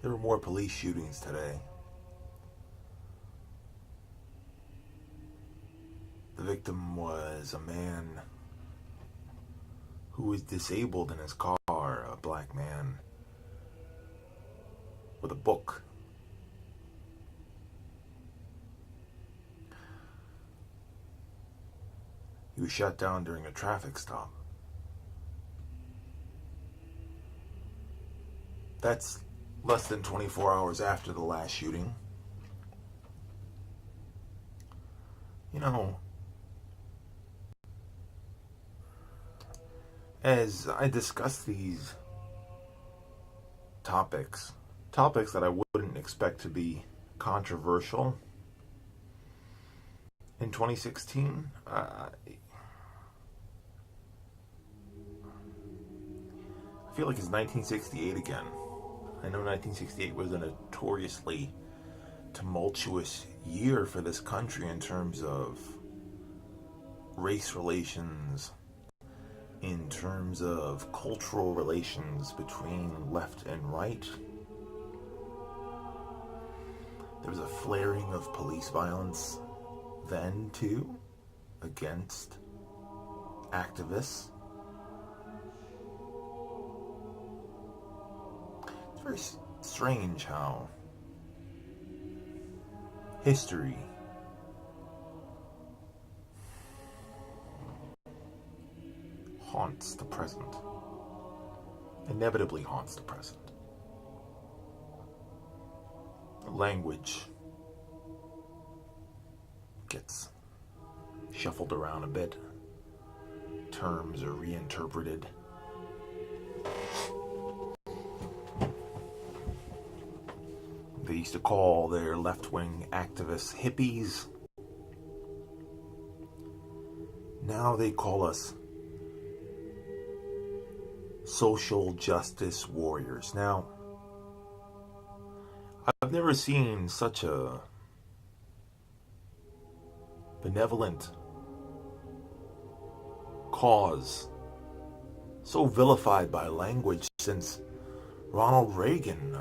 There were more police shootings today. The victim was a man who was disabled in his car, a black man with a book. He was shot down during a traffic stop. That's less than 24 hours after the last shooting. You know, as I discuss these topics that I wouldn't expect to be controversial in 2016, I feel like it's 1968 again. I know 1968 was a notoriously tumultuous year for this country in terms of race relations, in terms of cultural relations between left and right. There was a flaring of police violence then, too, against activists. It's very strange how history haunts the present, inevitably haunts the present. Language gets shuffled around a bit. Terms are reinterpreted. They used to call their left-wing activists hippies. Now they call us social justice warriors. Now, I've never seen such a benevolent cause so vilified by language since Ronald Reagan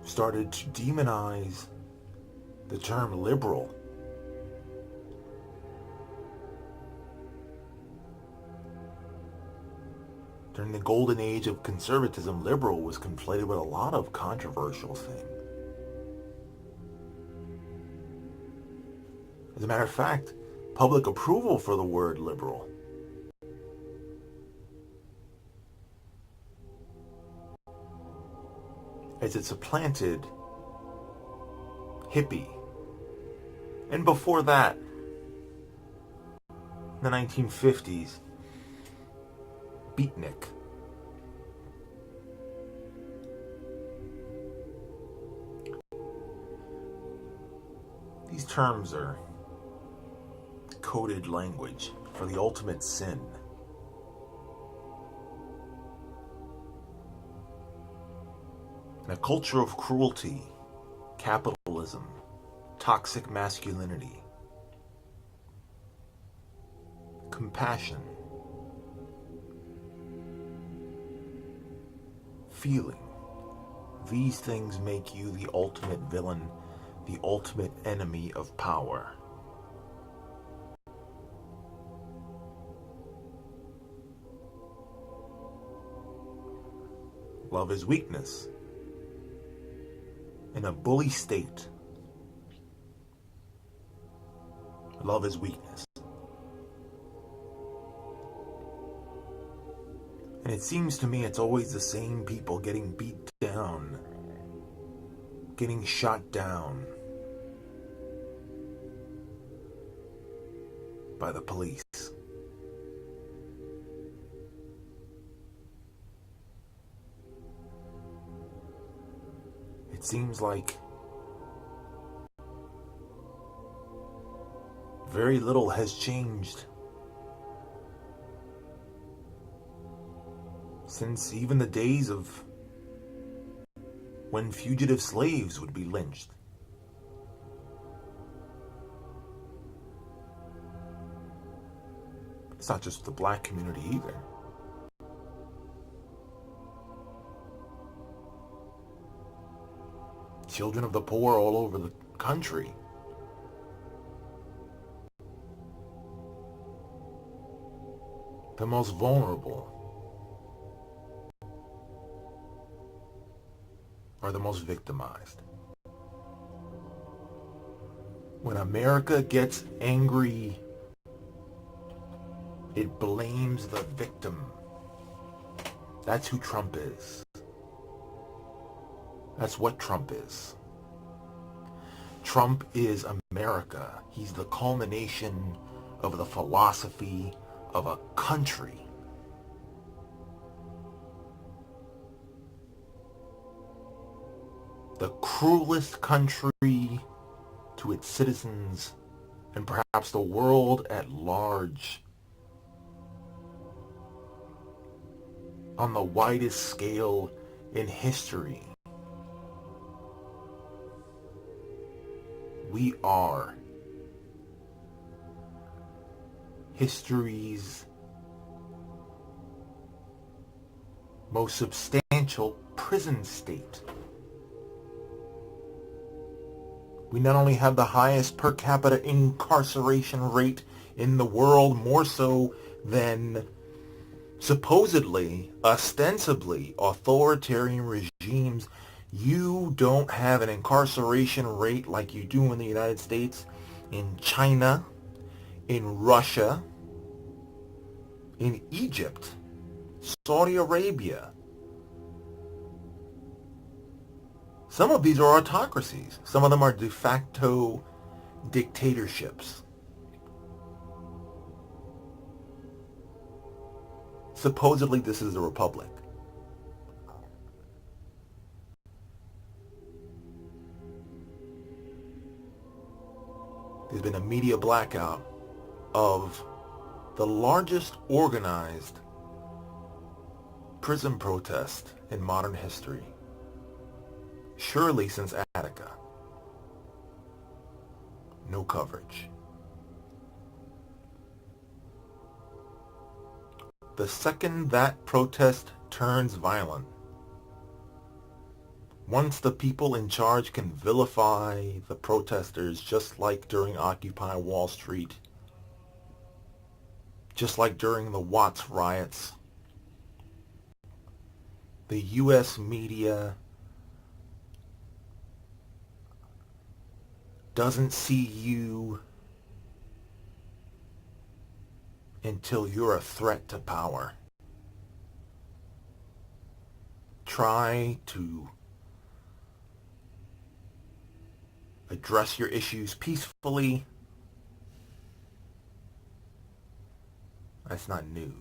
started to demonize the term liberal. During the golden age of conservatism, liberal was conflated with a lot of controversial things. As a matter of fact, public approval for the word liberal as it supplanted hippie. And before that, in the 1950s, beatnik. These terms are coded language for the ultimate sin. In a culture of cruelty, capitalism, toxic masculinity, compassion, feeling, these things make you the ultimate villain, the ultimate enemy of power. Love is weakness. In a bully state, love is weakness. And it seems to me it's always the same people getting beat down, getting shot down by the police. It seems like very little has changed since even the days of when fugitive slaves would be lynched. It's not just the black community either. children of the poor all over the country. The most vulnerable are the most victimized. When America gets angry, it blames the victim. That's who Trump is. That's what Trump is. Trump is America. He's the culmination of the philosophy of a country. The cruelest country to its citizens and perhaps the world at large. On the widest scale in history. We are history's most substantial prison state. We not only have the highest per capita incarceration rate in the world, more so than supposedly, ostensibly authoritarian regimes. You don't have an incarceration rate like you do in the United States, in China, in Russia, in Egypt, Saudi Arabia. Some of these are autocracies. Some of them are de facto dictatorships. Supposedly this is a republic. There's been a media blackout of the largest organized prison protest in modern history. Surely since Attica. No coverage. The second that protest turns violent, once the people in charge can vilify the protesters, just like during Occupy Wall Street, just like during the Watts riots, the U.S. media doesn't see you until you're a threat to power. Try to address your issues peacefully. That's not news.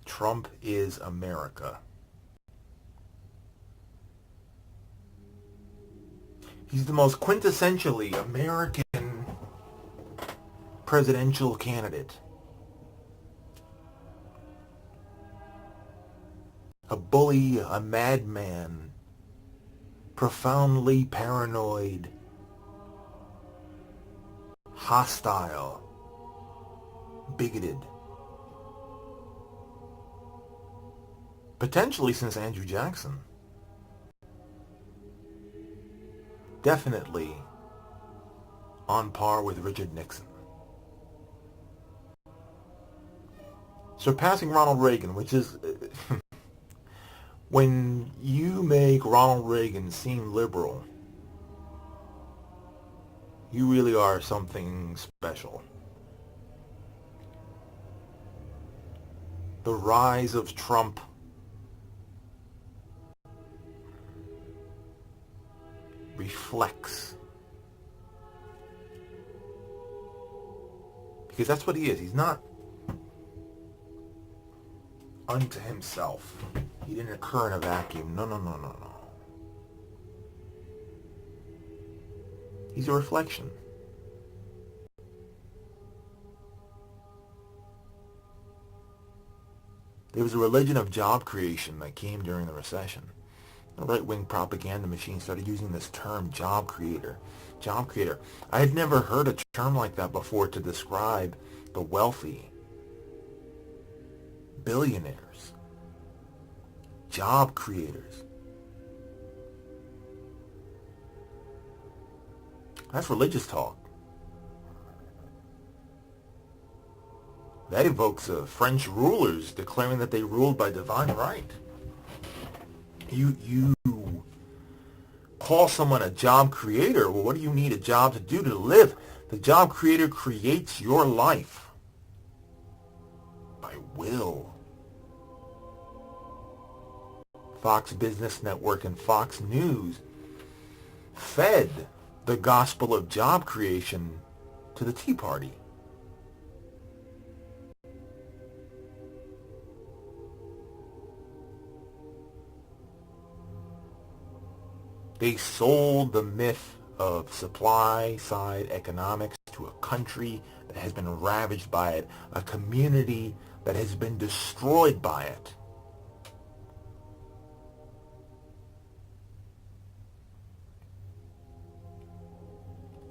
Trump is America. He's the most quintessentially American presidential candidate. A bully, a madman, profoundly paranoid, hostile, bigoted. Potentially since Andrew Jackson. Definitely on par with Richard Nixon. Surpassing Ronald Reagan, which is... when you make Ronald Reagan seem liberal, you really are something special. The rise of Trump reflects, because that's what he is. He's not unto himself. He didn't occur in a vacuum. No. He's a reflection. There was a religion of job creation that came during the recession. The right-wing propaganda machine started using this term, job creator. Job creator. I had never heard a term like that before to describe the wealthy, billionaires, job creators. That's religious talk. That evokes French rulers declaring that they ruled by divine right. You call someone a job creator. Well, what do you need a job to do to live? The job creator creates your life by will. Fox Business Network and Fox News fed the gospel of job creation to the Tea Party. They sold the myth of supply-side economics to a country that has been ravaged by it, a community that has been destroyed by it.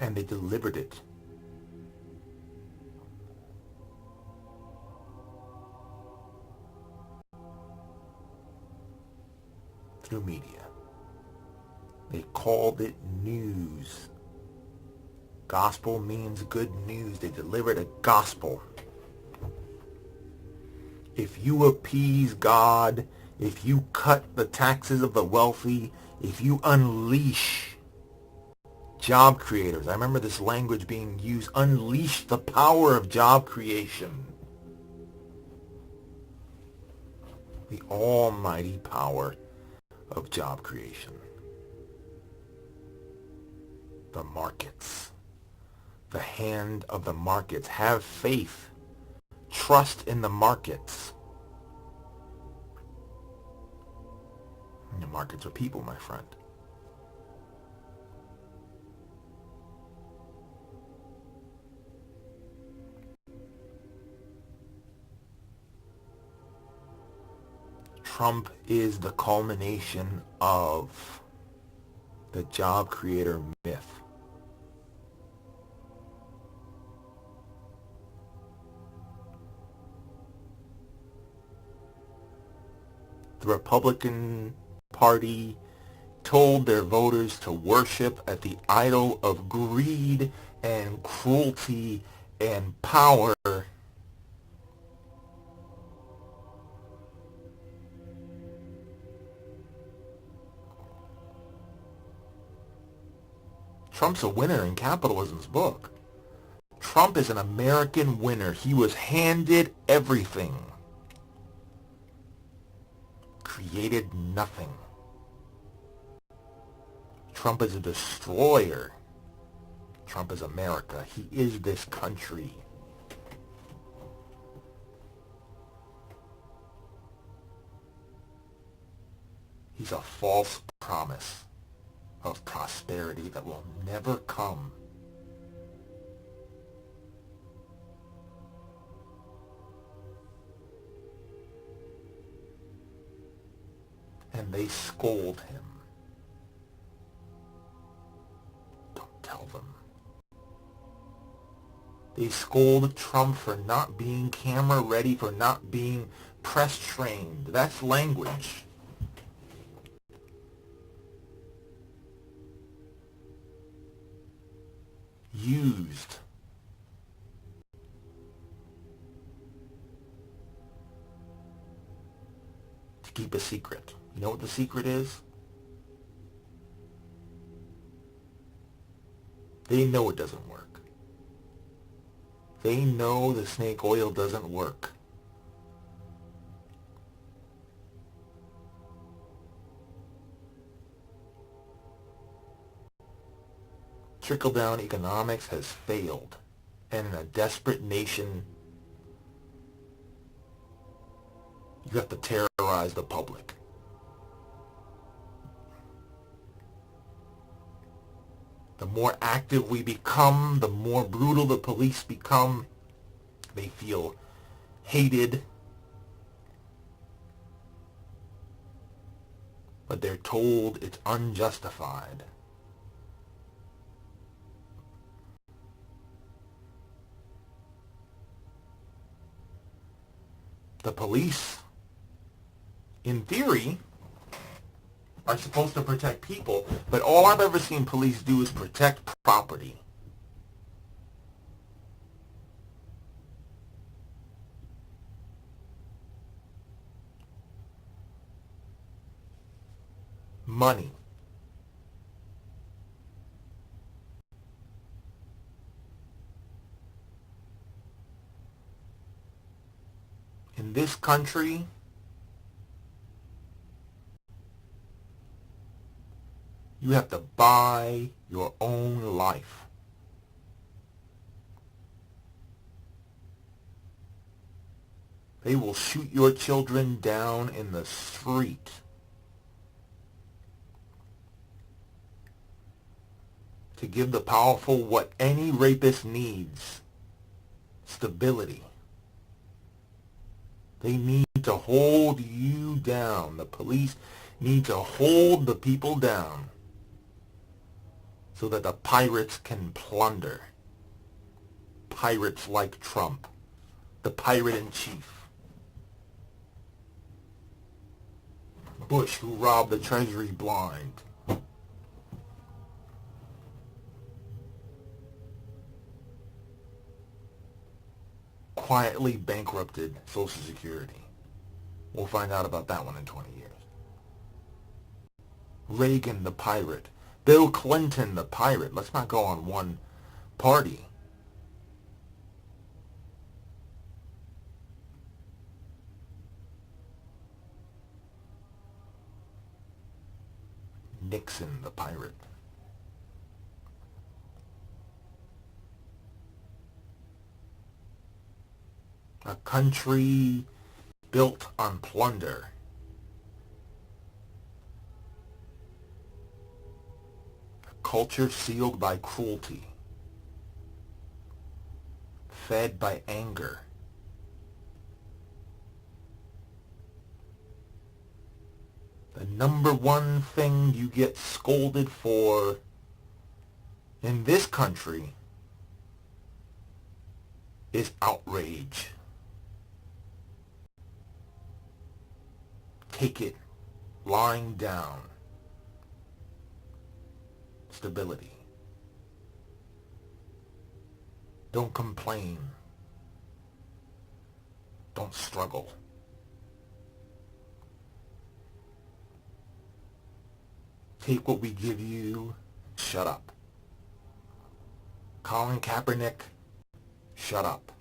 And they delivered it through media. They called it news. Gospel means good news. They delivered a gospel. If you appease God, if you cut the taxes of the wealthy, if you unleash job creators, I remember this language being used, unleash the power of job creation. The almighty power of job creation. The markets. The hand of the markets. Have faith. Trust in the markets. And the markets are people, my friend. Trump is the culmination of the job creator myth. The Republican Party told their voters to worship at the idol of greed and cruelty and power. Trump's a winner in capitalism's book. Trump is an American winner. He was handed everything. Created nothing. Trump is a destroyer. Trump is America. He is this country. He's a false promise of prosperity that will never come. And they scold him. Don't tell them. They scold Trump for not being camera ready, for not being press trained. That's language. Used to keep a secret. You know what the secret is? They know it doesn't work. They know the snake oil doesn't work. Trickle-down economics has failed. And in a desperate nation, you have to terrorize the public. The more active we become, the more brutal the police become. They feel hated. but they're told it's unjustified. The police, in theory, are supposed to protect people, but all I've ever seen police do is protect property. Money. In this country, you have to buy your own life. They will shoot your children down in the street. To give the powerful what any rapist needs: stability. They need to hold you down. The police need to hold the people down so that the pirates can plunder. Pirates like Trump, the pirate in chief. Bush, who robbed the Treasury blind. Quietly bankrupted Social Security. We'll find out about that one in 20 years. Reagan, the pirate. Bill Clinton, the pirate. Let's not go on one party. Nixon, the pirate. A country built on plunder. A culture sealed by cruelty. Fed by anger. The number one thing you get scolded for in this country is outrage. Take it lying down. Stability. Don't complain. Don't struggle. Take what we give you. Shut up. Colin Kaepernick, shut up.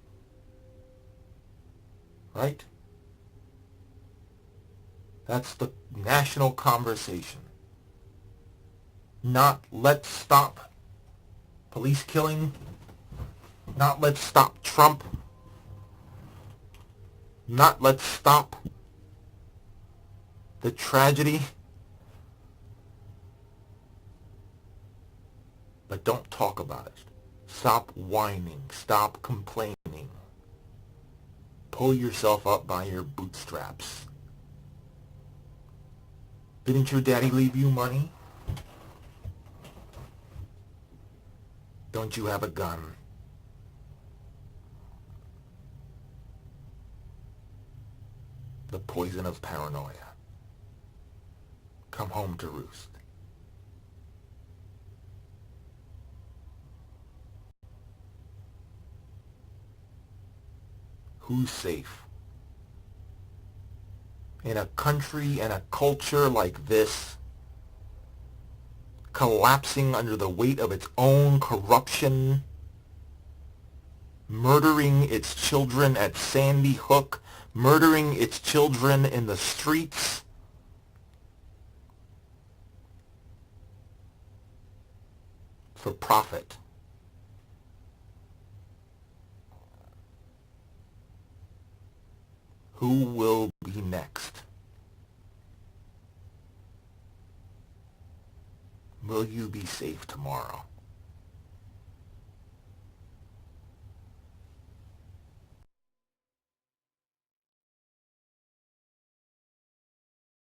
Right? That's the national conversation. Not let's stop police killing. Not let's stop Trump. Not let's stop the tragedy. But don't talk about it. Stop whining. Stop complaining. Pull yourself up by your bootstraps. Didn't your daddy leave you money? Don't you have a gun? The poison of paranoia. Come home to roost. Who's safe? In a country and a culture like this, collapsing under the weight of its own corruption, murdering its children at Sandy Hook, murdering its children in the streets, for profit. Who will be next? Will you be safe tomorrow?